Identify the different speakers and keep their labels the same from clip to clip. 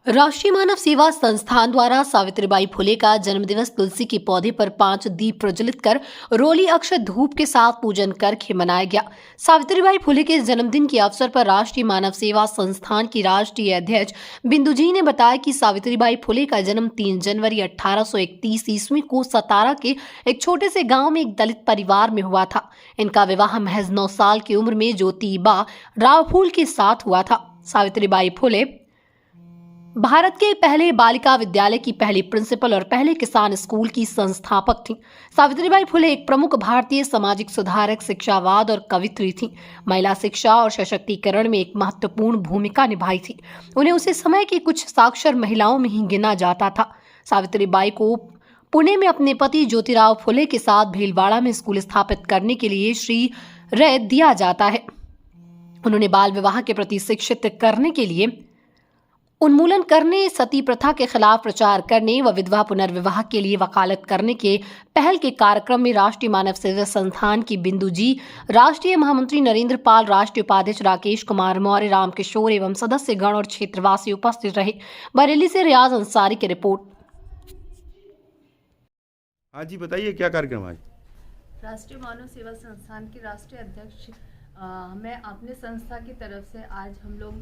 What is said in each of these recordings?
Speaker 1: राष्ट्रीय मानव सेवा संस्थान द्वारा सावित्रीबाई फुले का जन्मदिवस तुलसी के पौधे पर 5 दीप प्रज्वलित कर रोली अक्षत धूप के साथ पूजन करके मनाया गया। सावित्रीबाई फुले के जन्मदिन के अवसर पर राष्ट्रीय मानव सेवा संस्थान की राष्ट्रीय अध्यक्ष बिंदु जी ने बताया कि सावित्रीबाई फुले का जन्म 3 जनवरी 1831 ईस्वी को सतारा के एक छोटे से गाँव में एक दलित परिवार में हुआ था। इनका विवाह महज 9 साल की उम्र में ज्योतिबा राव फूल के साथ हुआ था। सावित्रीबाई फुले भारत के पहले बालिका विद्यालय की पहली प्रिंसिपल और पहले किसान स्कूल की संस्थापक थीं। सावित्रीबाई फुले एक प्रमुख भारतीय सामाजिक सुधारक, शिक्षावाद और कवित्री थीं। महिला शिक्षा और सशक्तिकरण में एक महत्वपूर्ण भूमिका निभाई थी। उन्हें उसी समय की कुछ साक्षर महिलाओं में ही गिना जाता था। सावित्रीबाई को पुणे में अपने पति ज्योतिराव फुले के साथ भीलवाड़ा में स्कूल स्थापित करने के लिए श्रेय दिया जाता है। उन्होंने बाल विवाह के प्रति शिक्षित करने के लिए उन्मूलन करने, सती प्रथा के खिलाफ प्रचार करने व विधवा पुनर्विवाह के लिए वकालत करने के पहल के कार्यक्रम में राष्ट्रीय मानव सेवा संस्थान की बिंदु जी, राष्ट्रीय महामंत्री नरेंद्र पाल, राष्ट्रीय उपाध्यक्ष राकेश कुमार मौर्य, रामकिशोर एवं सदस्यगण और क्षेत्रवासी उपस्थित रहे। बरेली से रियाज अंसारी की रिपोर्ट।
Speaker 2: हाँ जी, बताइए क्या कार्यक्रम आज?
Speaker 3: राष्ट्रीय मानव सेवा संस्थान की राष्ट्रीय अध्यक्ष मैं अपने संस्था की तरफ से आज हम लोग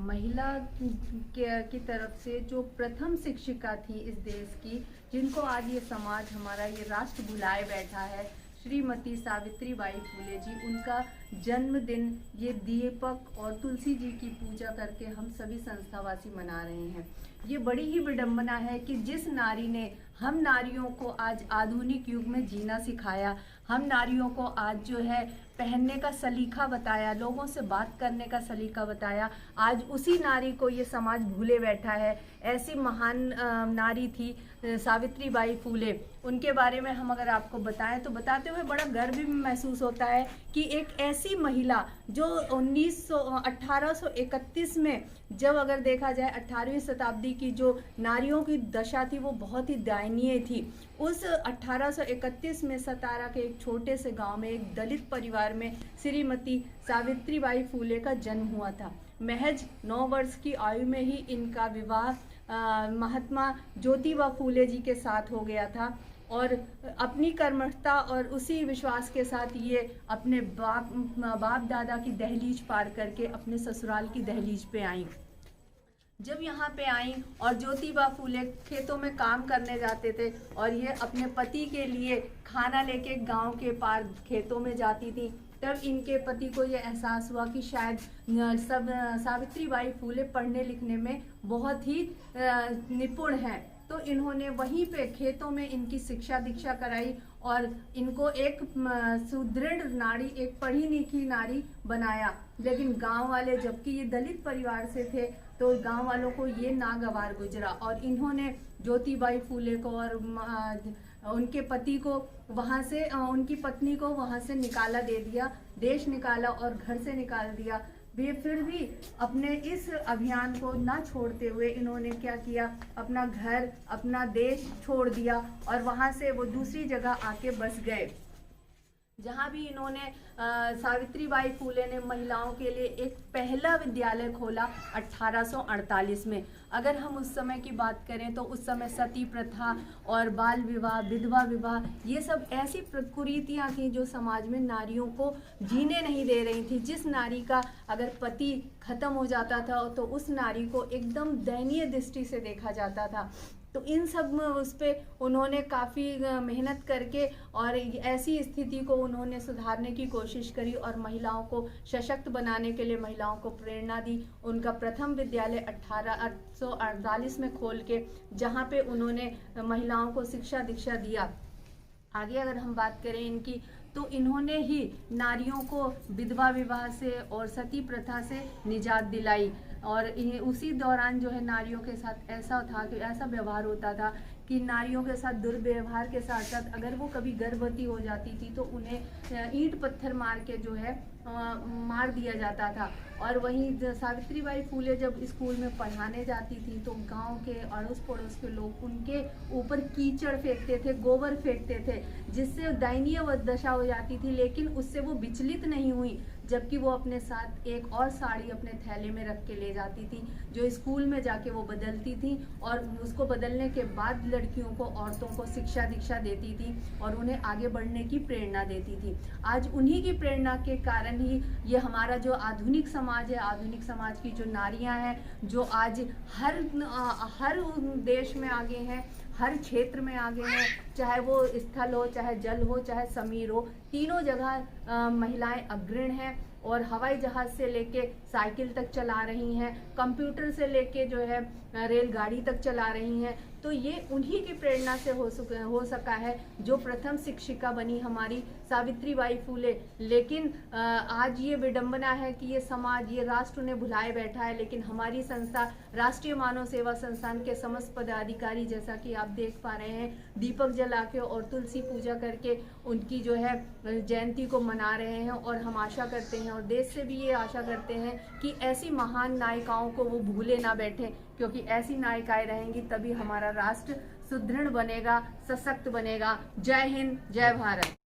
Speaker 3: महिला की तरफ से जो प्रथम शिक्षिका थी इस देश की, जिनको आज ये समाज हमारा ये राष्ट्र भुलाए बैठा है, श्रीमती सावित्रीबाई फुले जी, उनका जन्मदिन ये दीपक और तुलसी जी की पूजा करके हम सभी संस्थावासी मना रहे हैं। ये बड़ी ही विडंबना है कि जिस नारी ने हम नारियों को आज आधुनिक युग में जीना सिखाया, हम नारियों को आज जो है पहनने का सलीका बताया, लोगों से बात करने का सलीका बताया, आज उसी नारी को ये समाज भूले बैठा है। ऐसी महान नारी थी सावित्रीबाई फुले। उनके बारे में हम अगर आपको बताएं तो बताते हुए बड़ा गर्व भी महसूस होता है कि एक ऐसी महिला जो 1831 में, जब अगर देखा जाए 18वीं शताब्दी की जो नारियों की दशा थी वो बहुत ही दयनीय थी। उस 1831 में सतारा के एक छोटे से गांव में एक दलित परिवार में श्रीमती सावित्रीबाई फुले का जन्म हुआ था। महज 9 वर्ष की आयु में ही इनका विवाह महात्मा ज्योतिबा फुले जी के साथ हो गया था और अपनी कर्मठता और उसी विश्वास के साथ ये अपने बाप दादा की दहलीज पार करके अपने ससुराल की दहलीज पे आई। जब यहाँ पे आई और ज्योतिबा फुले खेतों में काम करने जाते थे और ये अपने पति के लिए खाना लेके गांव के पार खेतों में जाती थी, तब इनके पति को ये एहसास हुआ कि शायद सब सावित्रीबाई फुले पढ़ने लिखने में बहुत ही निपुण हैं। तो इन्होंने वहीं पे खेतों में इनकी शिक्षा दीक्षा कराई और इनको एक सुदृढ़ नारी, एक पढ़ी लिखी नारी बनाया। लेकिन गांव वाले, जबकि ये दलित परिवार से थे, तो गांव वालों को ये नागवार गुजरा और इन्होंने ज्योतिबाई फुले को और उनके पति को वहाँ से, उनकी पत्नी को वहाँ से निकाला दे दिया, देश निकाला और घर से निकाल दिया। वे फिर भी अपने इस अभियान को ना छोड़ते हुए इन्होंने क्या किया, अपना घर, अपना देश छोड़ दिया और वहाँ से वो दूसरी जगह आके बस गए। जहाँ भी इन्होंने सावित्रीबाई फुले ने महिलाओं के लिए एक पहला विद्यालय खोला 1848 में। अगर हम उस समय की बात करें तो उस समय सती प्रथा और बाल विवाह, विधवा विवाह, ये सब ऐसी कुरीतियाँ थीं जो समाज में नारियों को जीने नहीं दे रही थी। जिस नारी का अगर पति खत्म हो जाता था तो उस नारी को एकदम दयनीय दृष्टि से देखा जाता था। तो इन सब उस पर उन्होंने काफ़ी मेहनत करके और ऐसी स्थिति को उन्होंने सुधारने की कोशिश करी और महिलाओं को सशक्त बनाने के लिए महिलाओं को प्रेरणा दी। उनका प्रथम विद्यालय 1848 में खोल के, जहाँ पे उन्होंने महिलाओं को शिक्षा दीक्षा दिया। आगे अगर हम बात करें इनकी, तो इन्होंने ही नारियों को विधवा विवाह से और सती प्रथा से निजात दिलाई और उसी दौरान जो है नारियों के साथ ऐसा था कि ऐसा व्यवहार होता था कि नारियों के साथ दुर्व्यवहार के साथ साथ अगर वो कभी गर्भवती हो जाती थी तो उन्हें ईंट पत्थर मार के जो है मार दिया जाता था। और वहीं सावित्रीबाई फुले जब स्कूल में पढ़ाने जाती थी तो गांव के अड़ोस पड़ोस के लोग उनके ऊपर कीचड़ फेंकते थे, गोबर फेंकते थे, जिससे दयनीय दशा हो जाती थी। लेकिन उससे वो विचलित नहीं हुई। जबकि वो अपने साथ एक और साड़ी अपने थैले में रख के ले जाती थी, जो स्कूल में जाके वो बदलती थी और उसको बदलने के बाद लड़कियों को, औरतों को शिक्षा दीक्षा देती थी और उन्हें आगे बढ़ने की प्रेरणा देती थी। आज उन्हीं की प्रेरणा के कारण ही ये हमारा जो आधुनिक समाज है, आधुनिक समाज की जो नारियां हैं, जो आज हर देश में आगे हैं, हर क्षेत्र में आगे हैं, चाहे वो स्थल हो, चाहे जल हो, चाहे समीर हो, तीनों जगह महिलाएं अग्रण हैं और हवाई जहाज से लेके साइकिल तक चला रही हैं, कंप्यूटर से लेके जो है रेलगाड़ी तक चला रही हैं। तो ये उन्हीं की प्रेरणा से हो सका है, जो प्रथम शिक्षिका बनी हमारी सावित्रीबाई फूले। लेकिन आज ये विडंबना है कि ये समाज, ये राष्ट्र उन्हें भुलाए बैठा है, लेकिन हमारी संस्था राष्ट्रीय मानव सेवा संस्थान के समस्त पदाधिकारी, जैसा कि आप देख पा रहे हैं, दीपक जला के और तुलसी पूजा करके उनकी जो है जयंती को मना रहे हैं। और हम आशा करते हैं और देश से भी ये आशा करते हैं कि ऐसी महान नायिकाओं को वो भूले ना बैठे, क्योंकि ऐसी नायिकाएं रहेंगी तभी हमारा राष्ट्र सुदृढ़ बनेगा, सशक्त बनेगा। जय हिंद, जय भारत।